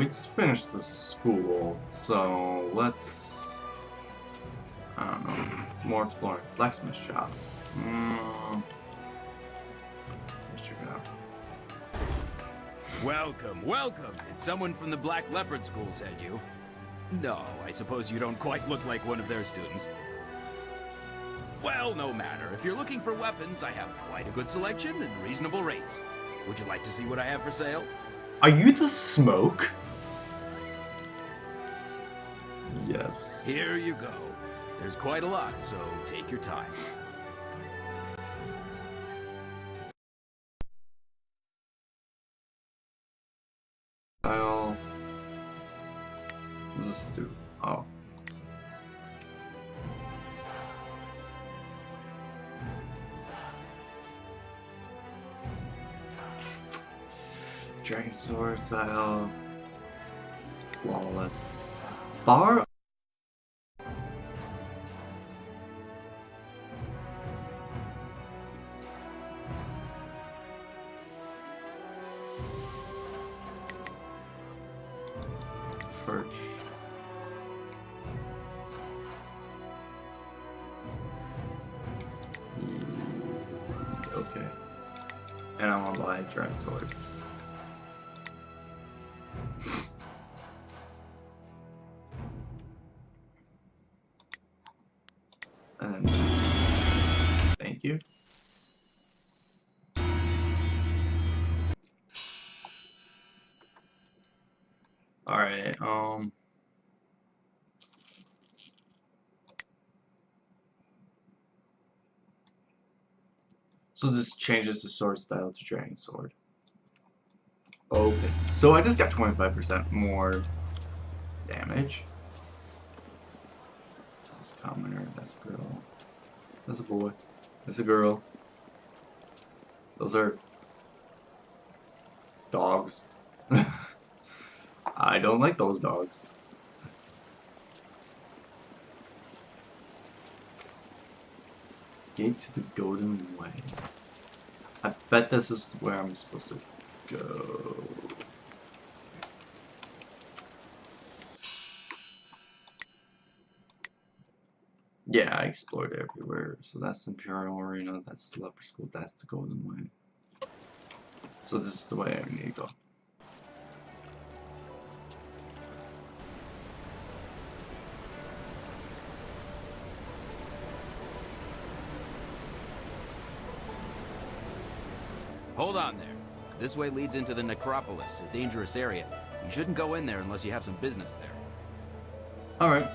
we just finished the school, so let's... I don't know. More exploring. Blacksmith shop. Let's check it out. Welcome, welcome. Did someone from the Black Leopard School send you? No, I suppose you don't quite look like one of their students. Well, no matter. If you're looking for weapons, I have quite a good selection and reasonable rates. Would you like to see what I have for sale? Are you the smoke? Yes. Here you go. There's quite a lot, so take your time. I'll just do. Oh. Dragon sword style. Flawless. Bar. Perch. Okay. And I want to buy a dragon sword. And thank you. Alright, so this changes the sword style to dragon sword. Okay, so I just got 25% more damage. That's a commoner, that's a girl. That's a boy. That's a girl. Those are dogs. I don't like those dogs. Gate to the Golden Way. I bet this is where I'm supposed to go. Yeah, I explored everywhere. So that's the Imperial Arena, that's the Leopard School, that's the Golden Way. So this is the way I need to go. Hold on there. This way leads into the necropolis, a dangerous area. You shouldn't go in there unless you have some business there. Alright.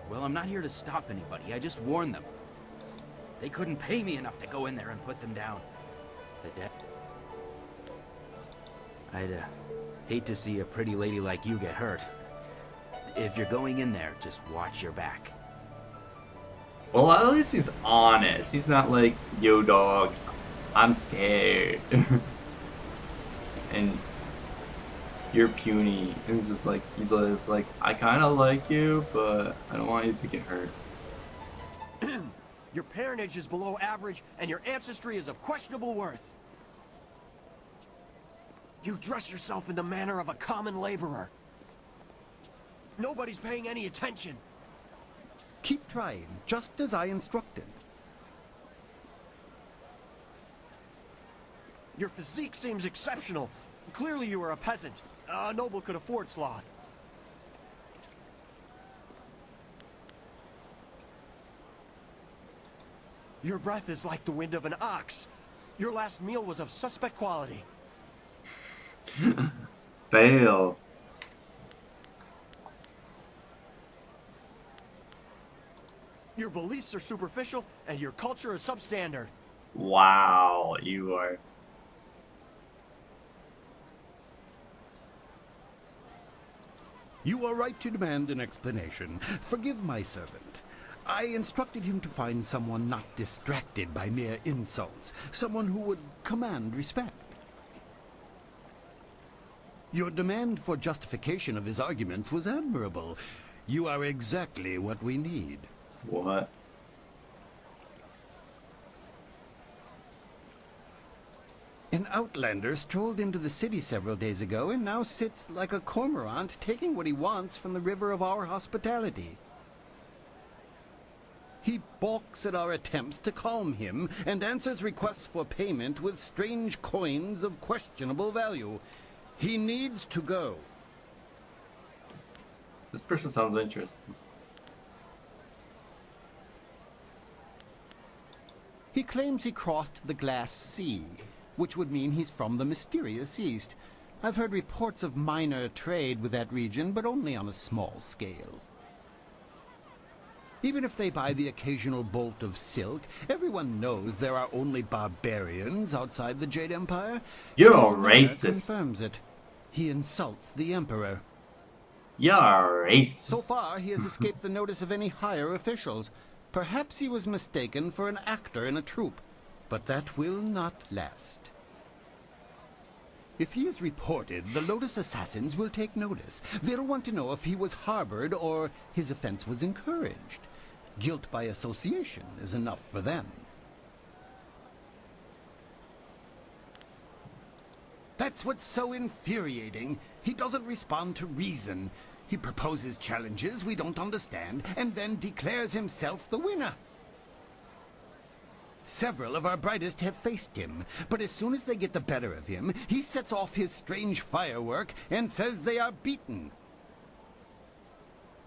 Well, I'm not here to stop anybody. I just warned them. They couldn't pay me enough to go in there and put them down. The debt. I'd hate to see a pretty lady like you get hurt. If you're going in there, just watch your back. Well, at least he's honest. He's not like, yo dog, I'm scared. And you're puny. And he's just like, I kind of like you, but I don't want you to get hurt. Your parentage is below average, and your ancestry is of questionable worth. You dress yourself in the manner of a common laborer. Nobody's paying any attention. Keep trying, just as I instructed. Your physique seems exceptional. Clearly you are a peasant. A noble could afford sloth. Your breath is like the wind of an ox. Your last meal was of suspect quality. Fail. Your beliefs are superficial, and your culture is substandard. Wow, you are. You are right to demand an explanation. Forgive my servant. I instructed him to find someone not distracted by mere insults, someone who would command respect. Your demand for justification of his arguments was admirable. You are exactly what we need. What? An outlander strolled into the city several days ago and now sits like a cormorant, taking what he wants from the river of our hospitality. He balks at our attempts to calm him and answers requests for payment with strange coins of questionable value. He needs to go. This person sounds interesting. He claims he crossed the Glass Sea, which would mean he's from the mysterious East. I've heard reports of minor trade with that region, but only on a small scale. Even if they buy the occasional bolt of silk, everyone knows there are only barbarians outside the Jade Empire. You're His a manner racist. confirms it. He insults the Emperor. You're a racist. So far, he has escaped the notice of any higher officials. Perhaps he was mistaken for an actor in a troupe, but that will not last. If he is reported, the Lotus Assassins will take notice. They'll want to know if he was harbored or his offense was encouraged. Guilt by association is enough for them. That's what's so infuriating. He doesn't respond to reason. He proposes challenges we don't understand and then declares himself the winner. Several of our brightest have faced him, but as soon as they get the better of him, he sets off his strange firework and says they are beaten.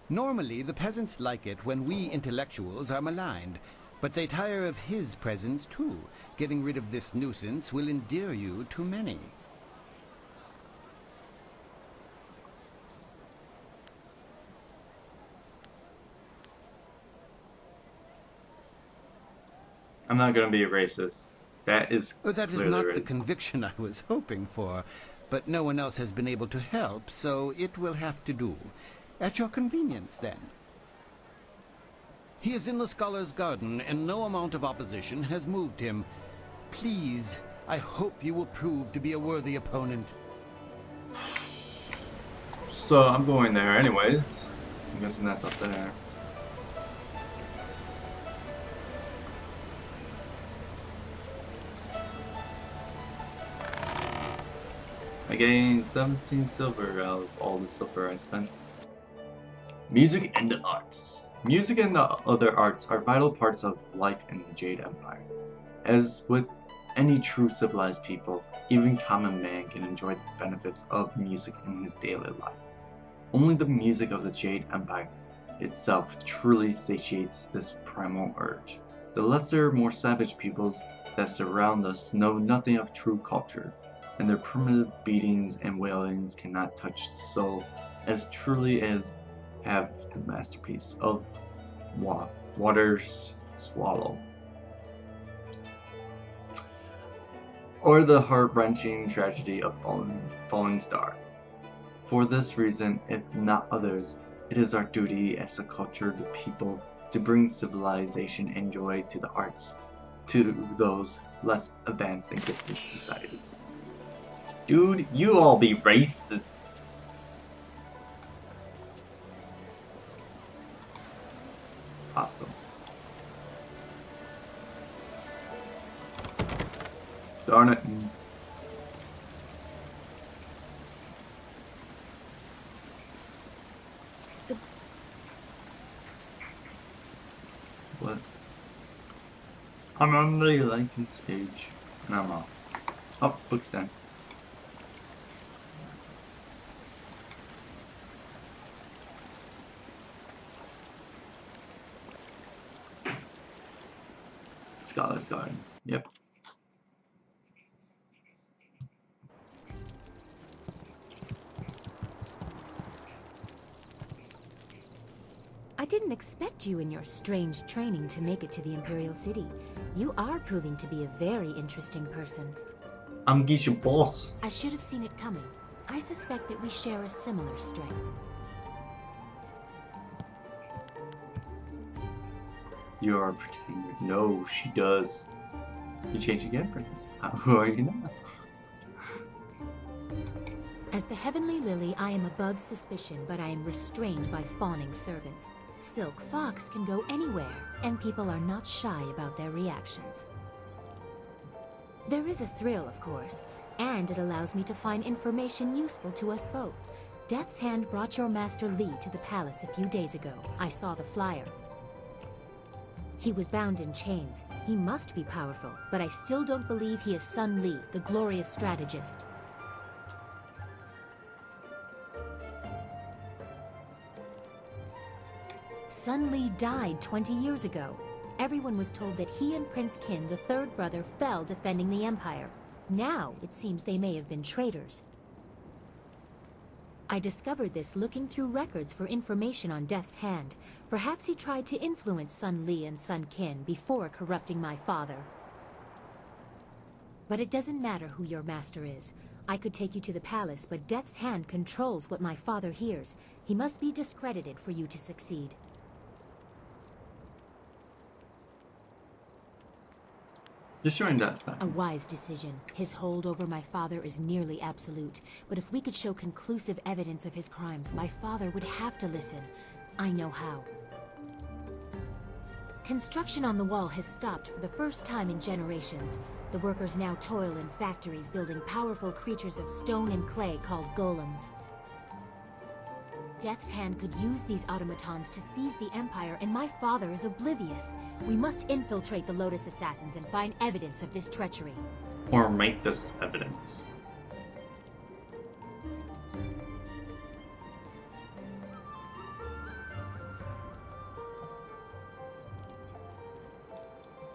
Normally, the peasants like it when we intellectuals are maligned, but they tire of his presence too. Getting rid of this nuisance will endear you to many. I'm not gonna be a racist. That is That is clearly not the written. conviction I was hoping for, but no one else has been able to help, so it will have to do. At your convenience, then. He is in the Scholar's Garden, and no amount of opposition has moved him. Please, I hope you will prove to be a worthy opponent. So I'm going there anyways. I'm guessing that's up there. I gained 17 silver out of all the silver I spent. Music and the arts. Music and the other arts are vital parts of life in the Jade Empire. As with any true civilized people, even common man can enjoy the benefits of music in his daily life. Only the music of the Jade Empire itself truly satiates this primal urge. The lesser, more savage peoples that surround us know nothing of true culture, and their primitive beatings and wailings cannot touch the soul as truly as have the masterpiece of Water's Swallow, or the heart-wrenching tragedy of Falling Star. For this reason, if not others, it is our duty as a cultured people to bring civilization and joy to the arts, to those less advanced and gifted societies. Dude, you all be racist. Hostile. Darn it. What? I'm on the lighting stage. And I'm off. Oh, book's done. Scholar's Garden. Yep. I didn't expect you in your strange training to make it to the Imperial City. You are proving to be a very interesting person. I'm Geisha boss. I should have seen it coming. I suspect that we share a similar strength. You are a pretender. No, she does. You change again, princess. Who are you now? As the Heavenly Lily, I am above suspicion, but I am restrained by fawning servants. Silk Fox can go anywhere, and people are not shy about their reactions. There is a thrill, of course, and it allows me to find information useful to us both. Death's Hand brought your master Li to the palace a few days ago. I saw the flyer. He was bound in chains. He must be powerful, but I still don't believe he is Sun Li, the glorious strategist. Sun Li died 20 years ago. Everyone was told that he and Prince Qin, the third brother, fell defending the Empire. Now, it seems they may have been traitors. I discovered this looking through records for information on Death's Hand. Perhaps he tried to influence Sun Li and Sun Qin before corrupting my father. But it doesn't matter who your master is. I could take you to the palace, but Death's Hand controls what my father hears. He must be discredited for you to succeed. Just showing that fact. A wise decision. His hold over my father is nearly absolute. But if we could show conclusive evidence of his crimes, my father would have to listen. I know how. Construction on the wall has stopped for the first time in generations. The workers now toil in factories building powerful creatures of stone and clay called golems. Death's Hand could use these automatons to seize the Empire, and my father is oblivious. We must infiltrate the Lotus Assassins and find evidence of this treachery. Or make this evidence.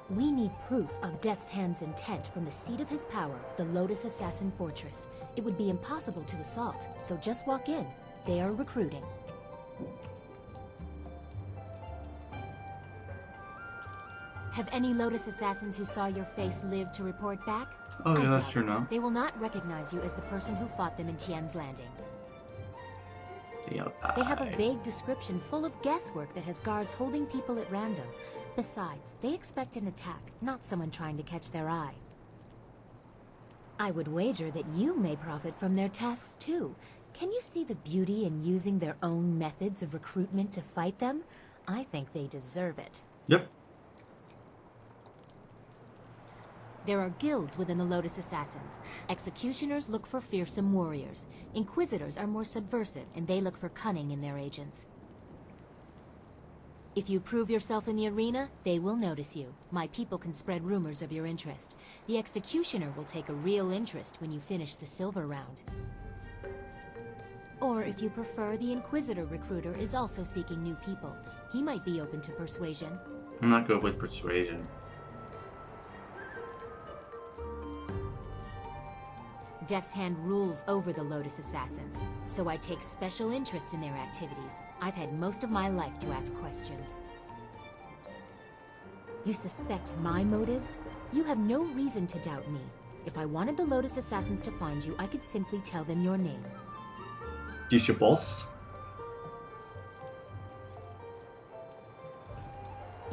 We need proof of Death's Hand's intent from the seat of his power, the Lotus Assassin Fortress. It would be impossible to assault, so just walk in. They are recruiting. Have any Lotus Assassins who saw your face lived to report back? Oh, yeah, I that's doubt true it. now. They will not recognize you as the person who fought them in Tian's Landing. Yeah, They have a vague description full of guesswork that has guards holding people at random. Besides, they expect an attack, not someone trying to catch their eye. I would wager that you may profit from their tasks too. Can you see the beauty in using their own methods of recruitment to fight them? I think they deserve it. Yep. There are guilds within the Lotus Assassins. Executioners look for fearsome warriors. Inquisitors are more subversive, and they look for cunning in their agents. If you prove yourself in the arena, they will notice you. My people can spread rumors of your interest. The Executioner will take a real interest when you finish the silver round. Or if you prefer, the Inquisitor recruiter is also seeking new people. He might be open to persuasion. I'm not good with persuasion. Death's Hand rules over the Lotus Assassins, so I take special interest in their activities. I've had most of my life to ask questions. You suspect my motives? You have no reason to doubt me. If I wanted the Lotus Assassins to find you, I could simply tell them your name. Geisha boss.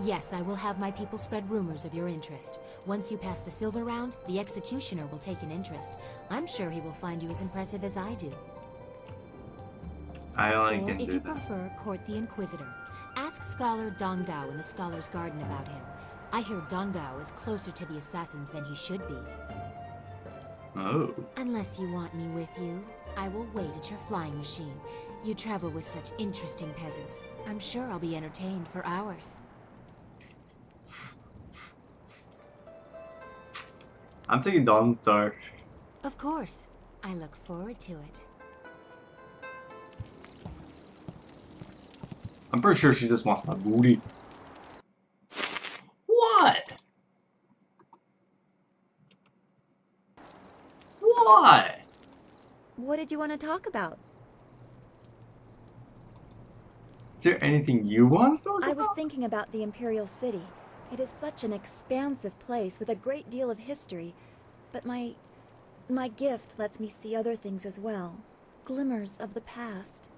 Yes, I will have my people spread rumors of your interest. Once you pass the silver round, the Executioner will take an interest. I'm sure he will find you as impressive as I do. I only Or can if do you that. prefer, court the Inquisitor. Ask Scholar Dong Gao in the Scholar's Garden about him. I hear Dong Gao is closer to the Assassins than he should be. Oh. Unless you want me with you, I will wait at your flying machine. You travel with such interesting peasants. I'm sure I'll be entertained for hours. I'm taking Dawn Star. Of course. I look forward to it. I'm pretty sure she just wants my booty. What? What? What did you want to talk about? Is there anything you want to talk I was about? thinking about the Imperial City. It is such an expansive place with a great deal of history, but my gift lets me see other things as well. Glimmers of the past.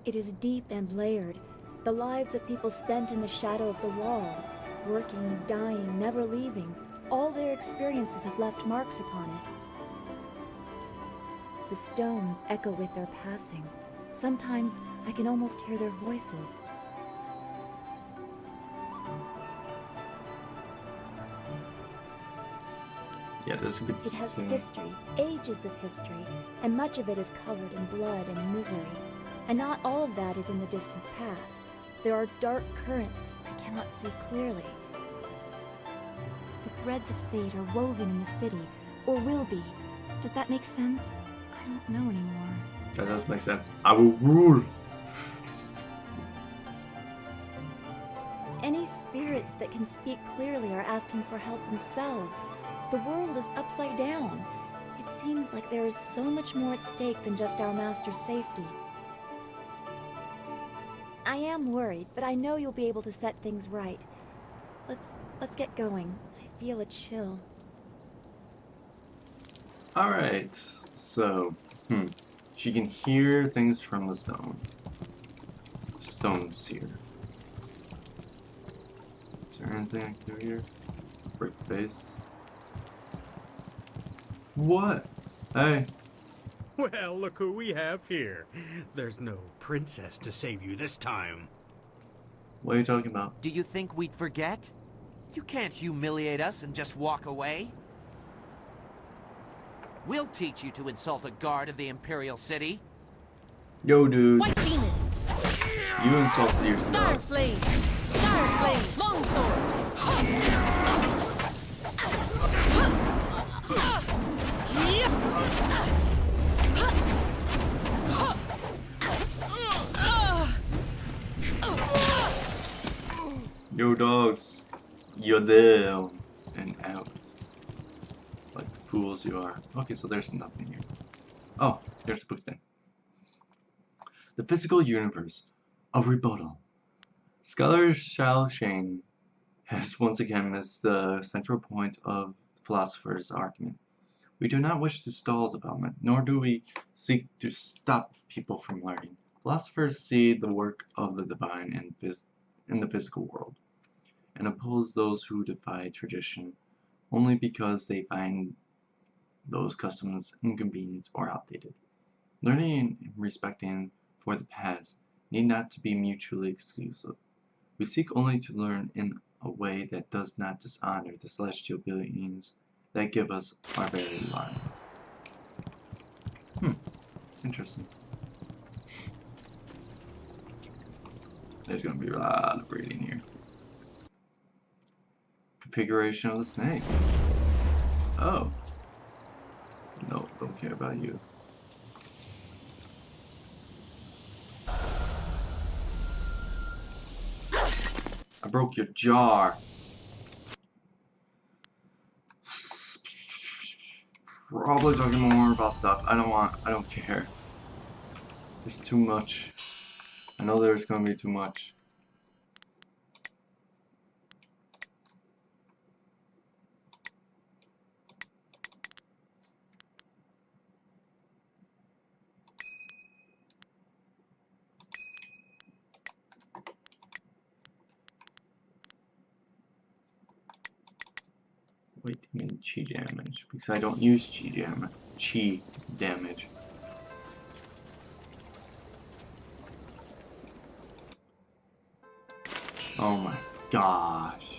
It is deep and layered. The lives of people spent in the shadow of the wall, working, dying, never leaving. All their experiences have left marks upon it. The stones echo with their passing. Sometimes I can almost hear their voices. Yeah, this could be It has soon. history, ages of history, and much of it is covered in blood and misery. And not all of that is in the distant past. There are dark currents I cannot see clearly. The threads of fate are woven in the city, or will be. Does that make sense? I don't know anymore. That does make sense. I will rule. Any spirits that can speak clearly are asking for help themselves. The world is upside down. It seems like there is so much more at stake than just our master's safety. I am worried, but I know you'll be able to set things right. Let's get going. I feel a chill. Alright, so, she can hear things from the stone. Stone's here. Is there anything I can do here? Break the base. What? Hey. Well, look who we have here. There's no princess to save you this time. What are you talking about? Do you think we'd forget? You can't humiliate us and just walk away. We'll teach you to insult a guard of the Imperial City. Yo, dude. White demon! You insulted yourself. Dire flame! Dire flame! Longsword! Yo, dogs. You're down and out. Like the fools you are. Okay, so there's nothing here. Oh, there's a book thing. The physical universe. A rebuttal. Scholar Shao Shane has once again missed the central point of the philosopher's argument. We do not wish to stall development, nor do we seek to stop people from learning. Philosophers see the work of the divine in the physical world, and oppose those who defy tradition only because they find those customs inconvenient or outdated. Learning and respecting for the past need not to be mutually exclusive. We seek only to learn in a way that does not dishonor the celestial beings that give us our very lives. Interesting. There's going to be a lot of reading here. Configuration of the snake. Oh. No, don't care about you. I broke your jar. Probably talking more about stuff. I don't care. There's too much. I know there's gonna be too much. Wait, you mean chi damage? Because I don't use chi damage. Oh my gosh.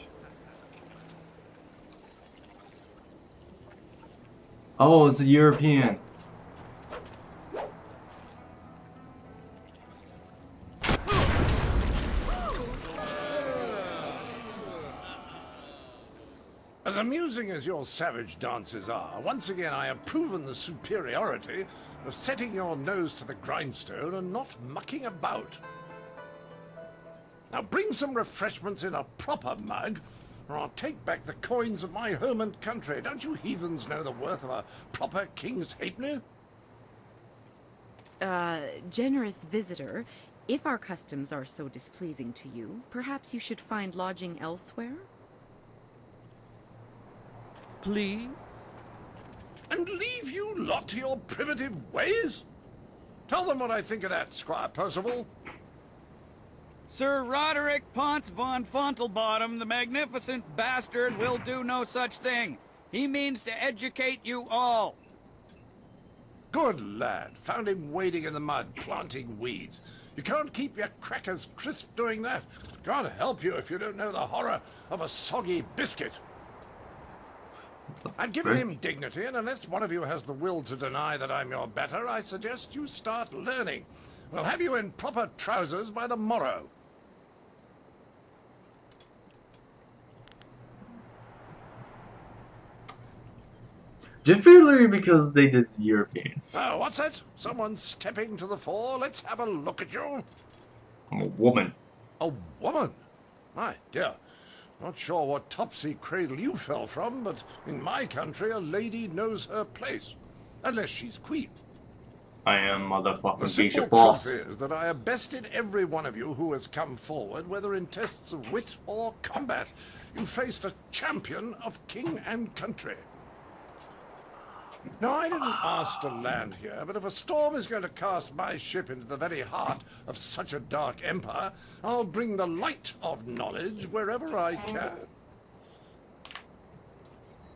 Oh, it's a European. As amusing as your savage dances are, once again I have proven the superiority of setting your nose to the grindstone and not mucking about. Now bring some refreshments in a proper mug, or I'll take back the coins of my home and country. Don't you heathens know the worth of a proper king's halfpenny? Generous visitor, if our customs are so displeasing to you, perhaps you should find lodging elsewhere? Please? And leave you lot to your primitive ways? Tell them what I think of that, Squire Percival. Sir Roderick Ponce von Fontelbottom, the magnificent bastard, will do no such thing. He means to educate you all. Good lad. Found him wading in the mud, planting weeds. You can't keep your crackers crisp doing that. Can't help you if you don't know the horror of a soggy biscuit. I've given him dignity, and unless one of you has the will to deny that I'm your better, I suggest you start learning. We'll have you in proper trousers by the morrow. Just purely because they did the European. Oh, what's that? Someone stepping to the fore? Let's have a look at you. I'm a woman. A woman? My dear. Not sure what topsy cradle you fell from, but in my country a lady knows her place. Unless she's queen. I am motherfucking The Geisha simple boss. truth is that I have bested every one of you who has come forward, whether in tests of wit or combat. You faced a champion of king and country. Now, I didn't ask to land here, but if a storm is going to cast my ship into the very heart of such a dark empire, I'll bring the light of knowledge wherever I can.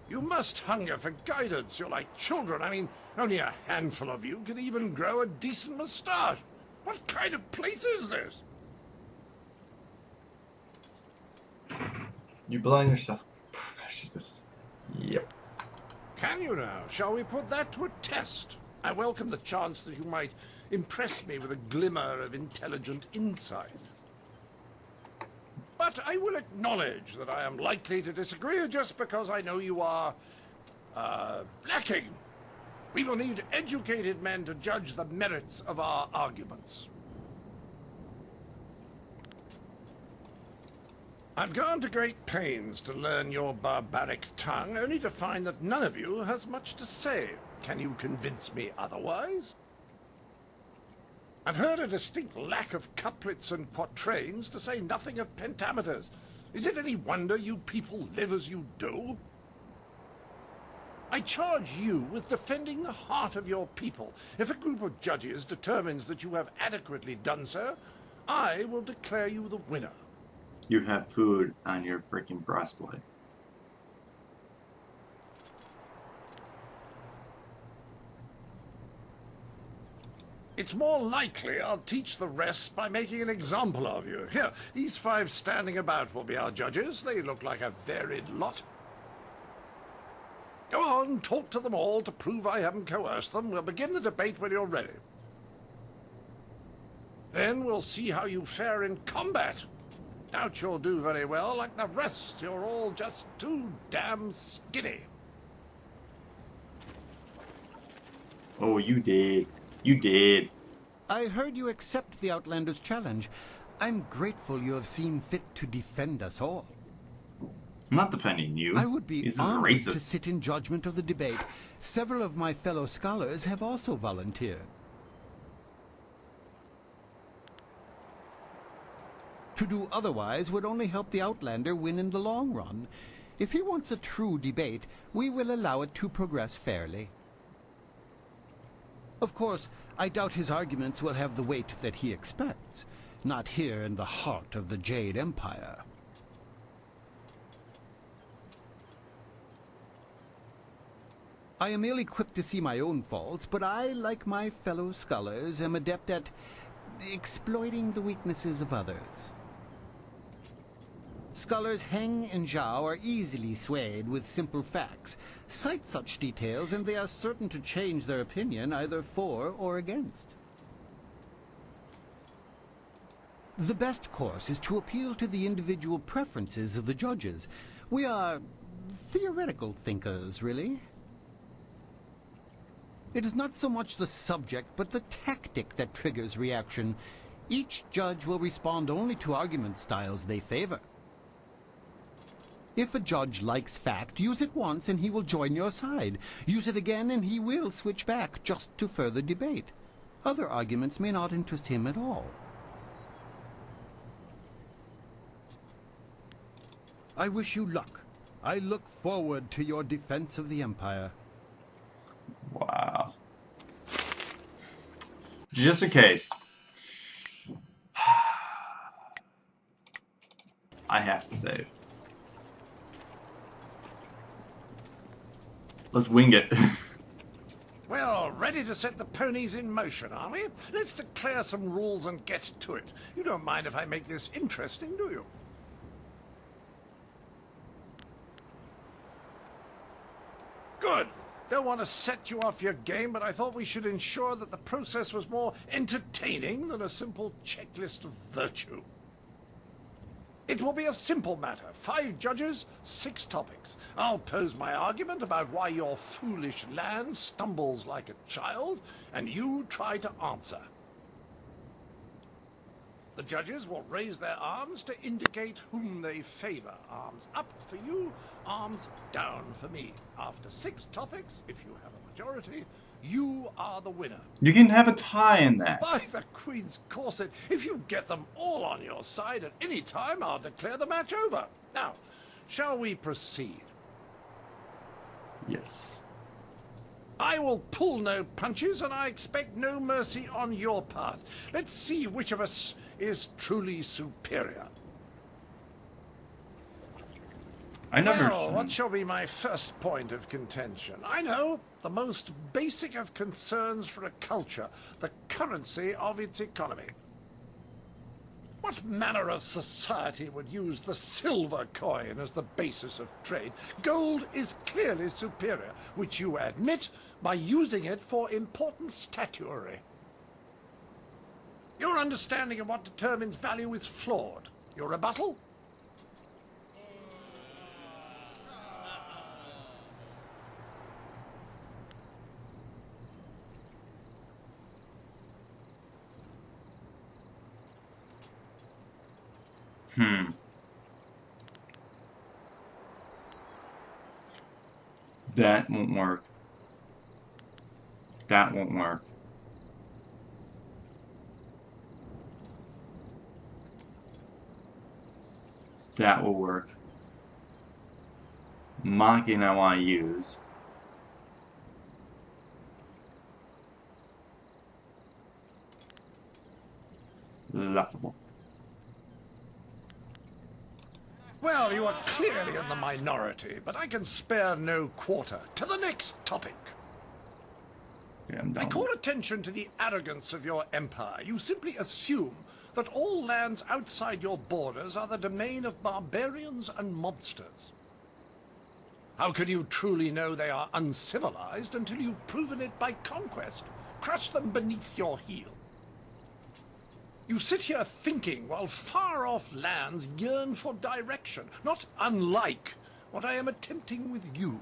You must hunger for guidance. You're like children. I mean, only a handful of you can even grow a decent moustache. What kind of place is this? You blind yourself. Preciousness. Yep. Can you now? Shall we put that to a test? I welcome the chance that you might impress me with a glimmer of intelligent insight. But I will acknowledge that I am likely to disagree just because I know you are, lacking. We will need educated men to judge the merits of our arguments. I've gone to great pains to learn your barbaric tongue, only to find that none of you has much to say. Can you convince me otherwise? I've heard a distinct lack of couplets and quatrains, to say nothing of pentameters. Is it any wonder you people live as you do? I charge you with defending the heart of your people. If a group of judges determines that you have adequately done so, I will declare you the winner. You have food on your freaking breastplate. It's more likely I'll teach the rest by making an example of you. Here, these 5 standing about will be our judges. They look like a varied lot. Go on, talk to them all to prove I haven't coerced them. We'll begin the debate when you're ready. Then we'll see how you fare in combat. Doubt you'll do very well. Like the rest, you're all just too damn skinny. Oh, you did. You did. I heard you accept the Outlander's challenge. I'm grateful you have seen fit to defend us all. I'm not defending you. I would be He's honored racist. to sit in judgment of the debate. Several of my fellow scholars have also volunteered. To do otherwise would only help the Outlander win in the long run. If he wants a true debate, we will allow it to progress fairly. Of course, I doubt his arguments will have the weight that he expects. Not here in the heart of the Jade Empire. I am ill-equipped to see my own faults, but I, like my fellow scholars, am adept at exploiting the weaknesses of others. Scholars Heng and Zhao are easily swayed with simple facts. Cite such details and they are certain to change their opinion either for or against. The best course is to appeal to the individual preferences of the judges. We are theoretical thinkers, really. It is not so much the subject, but the tactic that triggers reaction. Each judge will respond only to argument styles they favor. If a judge likes fact, use it once and he will join your side. Use it again and he will switch back just to further debate. Other arguments may not interest him at all. I wish you luck. I look forward to your defense of the Empire. Wow. Just in case. I have to save. Let's wing it. Well, ready to set the ponies in motion, are we? Let's declare some rules and get to it. You don't mind if I make this interesting, do you? Don't want to set you off your game, but I thought we should ensure that the process was more entertaining than a simple checklist of virtue. It will be a simple matter. 5 judges, 6 topics. I'll pose my argument about why your foolish land stumbles like a child, and you try to answer. The judges will raise their arms to indicate whom they favor. Arms up for you, arms down for me. After 6 topics, if you have a majority, you are the winner. You can have a tie in that. By the Queen's corset, if you get them all on your side at any time, I'll declare the match over. Now, shall we proceed? Yes. I will pull no punches, and I expect no mercy on your part. Let's see which of us is truly superior. Well, what shall be my first point of contention? I know, the most basic of concerns for a culture, the currency of its economy. What manner of society would use the silver coin as the basis of trade? Gold is clearly superior, which you admit by using it for important statuary. Your understanding of what determines value is flawed. Your rebuttal? That won't work. That won't work. That will work. Mocking I want to use. Laughable. Well, you are clearly in the minority, but I can spare no quarter. To the next topic. Yeah, I'm I down. call attention to the arrogance of your empire. You simply assume that all lands outside your borders are the domain of barbarians and monsters. How can you truly know they are uncivilized until you've proven it by conquest? Crush them beneath your heel. You sit here thinking while far-off lands yearn for direction, not unlike what I am attempting with you.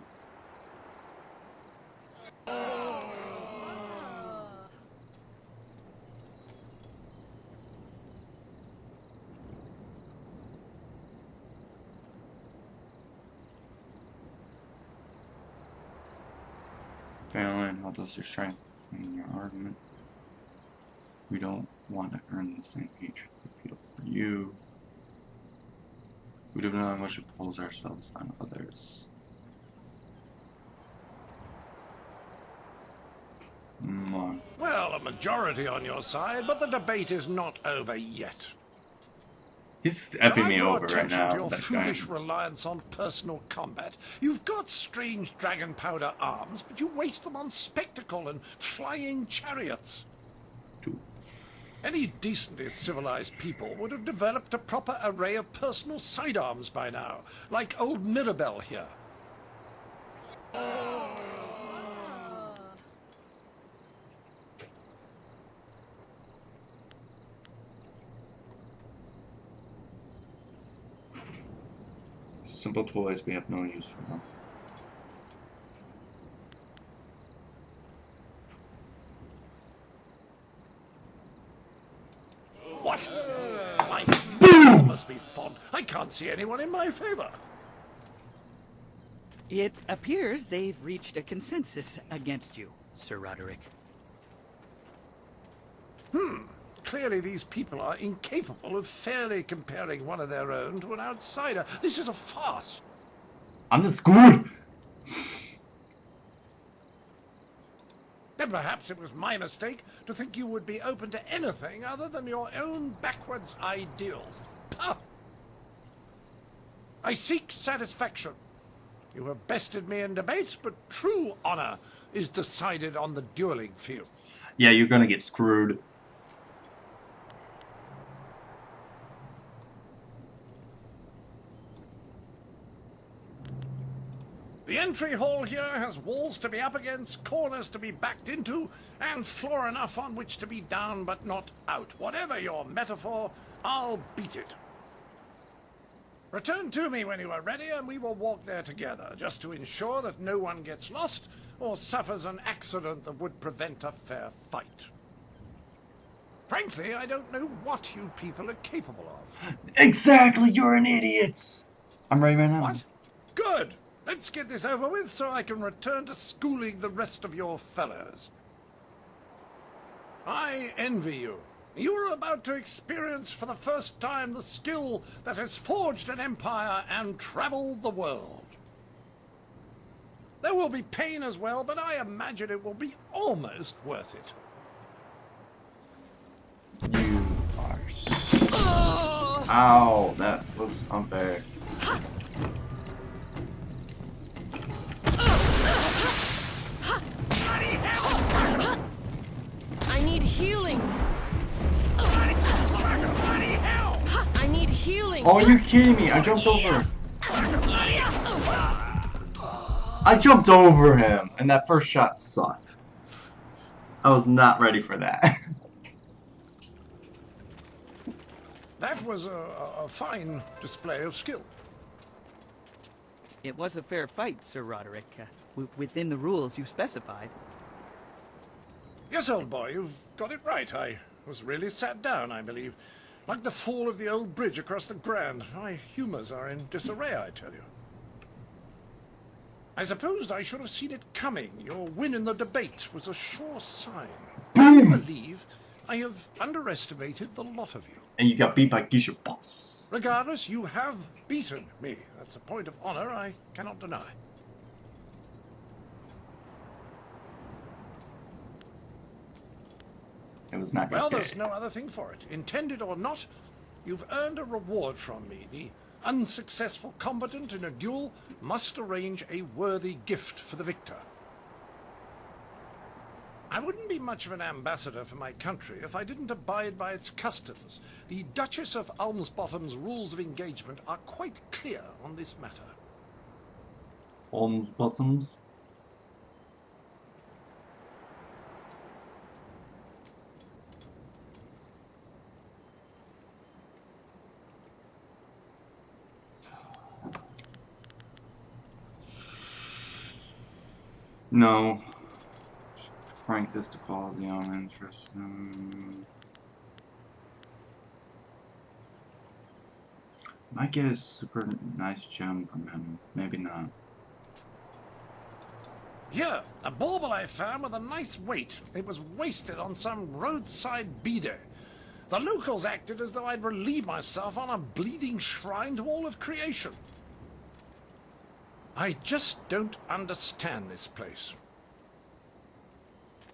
Failing, how does your strength in your argument? We don't want to earn the same hatred we feel for you. We do not wish to oppose ourselves on others. Well, a majority on your side, but the debate is not over yet. He's effing me over right attention now. To your that foolish guy. reliance on personal combat. You've got strange dragon powder arms, but you waste them on spectacle and flying chariots. Any decently civilized people would have developed a proper array of personal sidearms by now, like old Mirabelle here. Simple toys, we have no use for them. What? My boom must be fond. I can't see anyone in my favor. It appears they've reached a consensus against you, Sir Roderick. Clearly these people are incapable of fairly comparing one of their own to an outsider. This is a farce. I'm just screwed! Then perhaps it was my mistake to think you would be open to anything other than your own backwards ideals. Pah! I seek satisfaction. You have bested me in debate, but true honor is decided on the dueling field. Yeah, you're gonna get screwed. The entry hall here has walls to be up against, corners to be backed into, and floor enough on which to be down but not out. Whatever your metaphor, I'll beat it. Return to me when you are ready, and we will walk there together, just to ensure that no one gets lost or suffers an accident that would prevent a fair fight. Frankly, I don't know what you people are capable of. Exactly, you're an idiot! I'm ready right now. What? Good! Let's get this over with so I can return to schooling the rest of your fellows. I envy you. You are about to experience for the first time the skill that has forged an empire and traveled the world. There will be pain as well, but I imagine it will be almost worth it. You are Ow, that was unfair. I need healing. I need healing. Oh, you kidding me? I jumped over. I jumped over him, and that first shot sucked. I was not ready for that. That was a fine display of skill. It was a fair fight, Sir Roderick, within the rules you specified. Yes, old boy, you've got it right. I was really sat down, I believe. Like the fall of the old bridge across the Grand. My humours are in disarray, I tell you. I supposed I should have seen it coming. Your win in the debate was a sure sign. I believe I have underestimated the lot of you. And you got beat by Geisha boss. Regardless, you have beaten me. That's a point of honor I cannot deny. It was not Well, okay. there's no other thing for it. Intended or not, you've earned a reward from me. The unsuccessful combatant in a duel must arrange a worthy gift for the victor. I wouldn't be much of an ambassador for my country if I didn't abide by its customs. The Duchess of Almsbottom's rules of engagement are quite clear on this matter. Almsbottoms? No. Crank this to quality on interest. Might get a super nice gem from him. Maybe not. Here, a bauble I found with a nice weight. It was wasted on some roadside bidet. The locals acted as though I'd relieve myself on a bleeding shrine to all of creation. I just don't understand this place.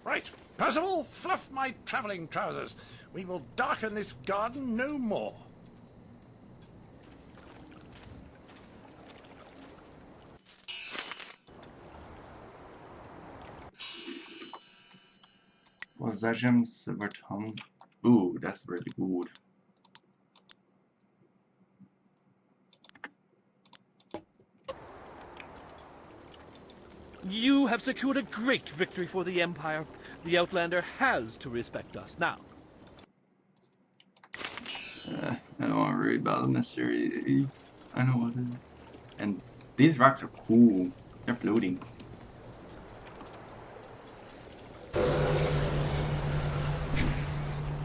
Right, Percival, fluff my travelling trousers. We will darken this garden no more. Was that gem silver tongue? Ooh, that's really good. You have secured a great victory for the Empire. The Outlander has to respect us now. I don't want to read about the mysteries. I know what it is. And these rocks are cool. They're floating.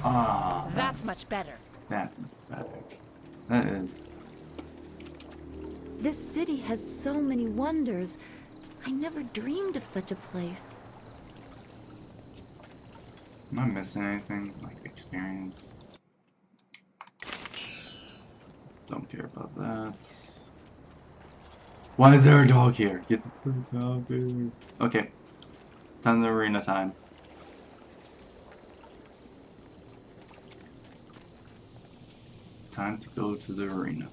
Ah. That's much better. That's much better. That is. This city has so many wonders. I never dreamed of such a place. Am I missing anything? Like experience? Don't care about that. Why is there a dog here? Get the freak out here. Okay. Time to arena time. Time to go to the arena.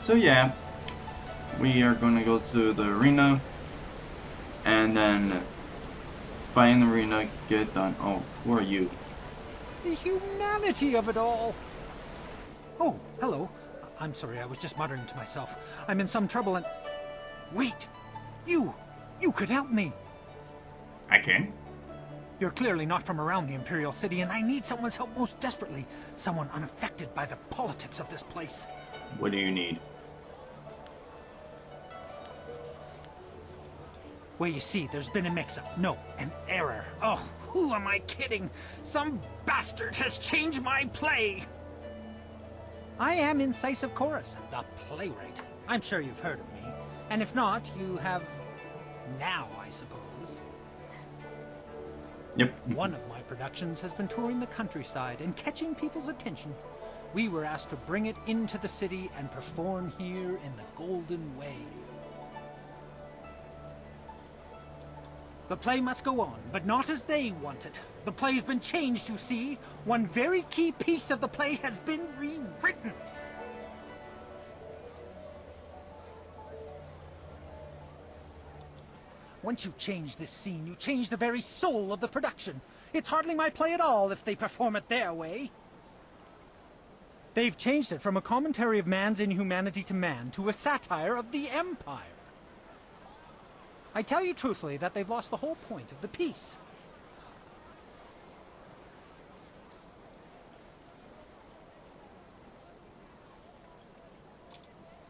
So yeah, we are gonna go to the arena and then fight in the arena, get it done. Oh, who are you? The humanity of it all! Oh, hello. I'm sorry, I was just muttering to myself. I'm in some trouble and... Wait! You could help me! I can? You're clearly not from around the Imperial City, and I need someone's help most desperately. Someone unaffected by the politics of this place. What do you need? Well, you see, there's been a mix-up. No, an error. Oh, who am I kidding? Some bastard has changed my play! I am Incisive Chorus, the playwright. I'm sure you've heard of me. And if not, you have... now, I suppose. Yep. One of my productions has been touring the countryside and catching people's attention. We were asked to bring it into the city and perform here in the Golden Way. The play must go on, but not as they want it. The play's been changed, you see. One very key piece of the play has been rewritten. Once you change this scene, you change the very soul of the production. It's hardly my play at all if they perform it their way. They've changed it from a commentary of man's inhumanity to man to a satire of the Empire. I tell you truthfully that they've lost the whole point of the piece.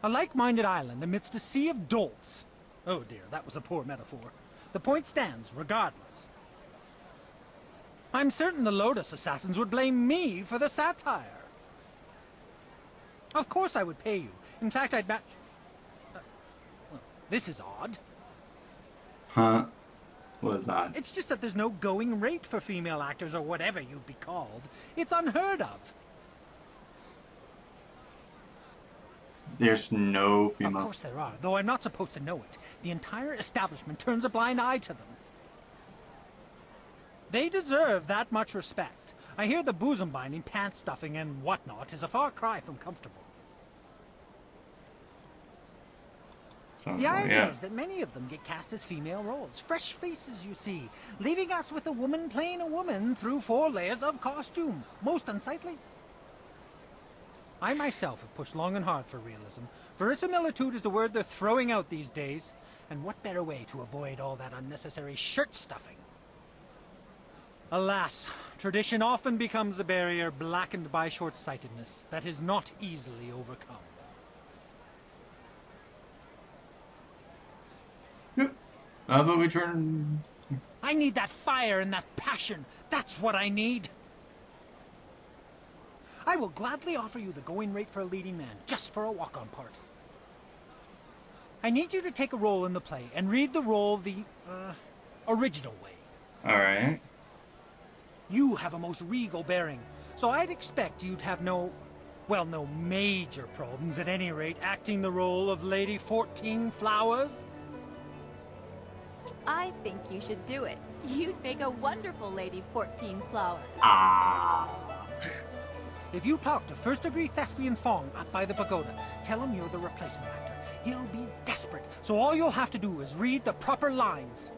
A like-minded island amidst a sea of dolts. Oh dear, that was a poor metaphor. The point stands, regardless. I'm certain the Lotus Assassins would blame me for the satire. Of course I would pay you. In fact, I'd match... well, this is odd. Huh? What is that? It's just that there's no going rate for female actors or whatever you'd be called. It's unheard of. There's no female... Of course there are, though I'm not supposed to know it. The entire establishment turns a blind eye to them. They deserve that much respect. I hear the bosom binding, pants stuffing, and whatnot is a far cry from comfortable. So, The irony yeah. is that many of them get cast as female roles. Fresh faces, you see, leaving us with a woman playing a woman through 4 layers of costume. Most unsightly. I myself have pushed long and hard for realism. Verisimilitude is the word they're throwing out these days. And what better way to avoid all that unnecessary shirt stuffing? Alas, tradition often becomes a barrier blackened by short-sightedness that is not easily overcome. Yep. How about we turn... I need that fire and that passion. That's what I need. I will gladly offer you the going rate for a leading man, just for a walk-on part. I need you to take a role in the play and read the role the, original way. Alright. You have a most regal bearing, so I'd expect you'd have no major problems at any rate acting the role of Lady 14 Flowers. I think you should do it. You'd make a wonderful Lady 14 Flowers. If you talk to first-degree thespian Fong up by the pagoda, tell him you're the replacement actor. He'll be desperate, so all you'll have to do is read the proper lines.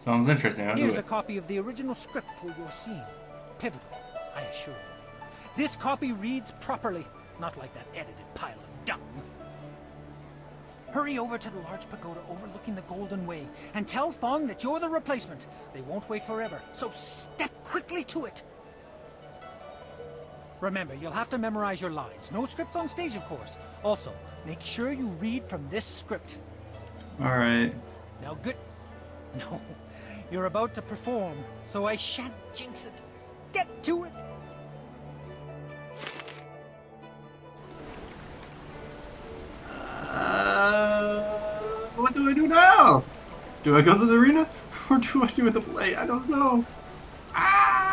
Sounds interesting. I'll do Here's it. a copy of the original script for your scene. Pivotal, I assure you. This copy reads properly, not like that edited pile of dung. Hurry over to the large pagoda overlooking the Golden Way and tell Fong that you're the replacement. They won't wait forever, so step quickly to it. Remember, you'll have to memorize your lines. No script on stage, of course. Also, make sure you read from this script. Alright. Now, good. No, you're about to perform, so I shan't jinx it. Get to it. What do I do now? Do I go to the arena? Or do I do the play? I don't know. Ah!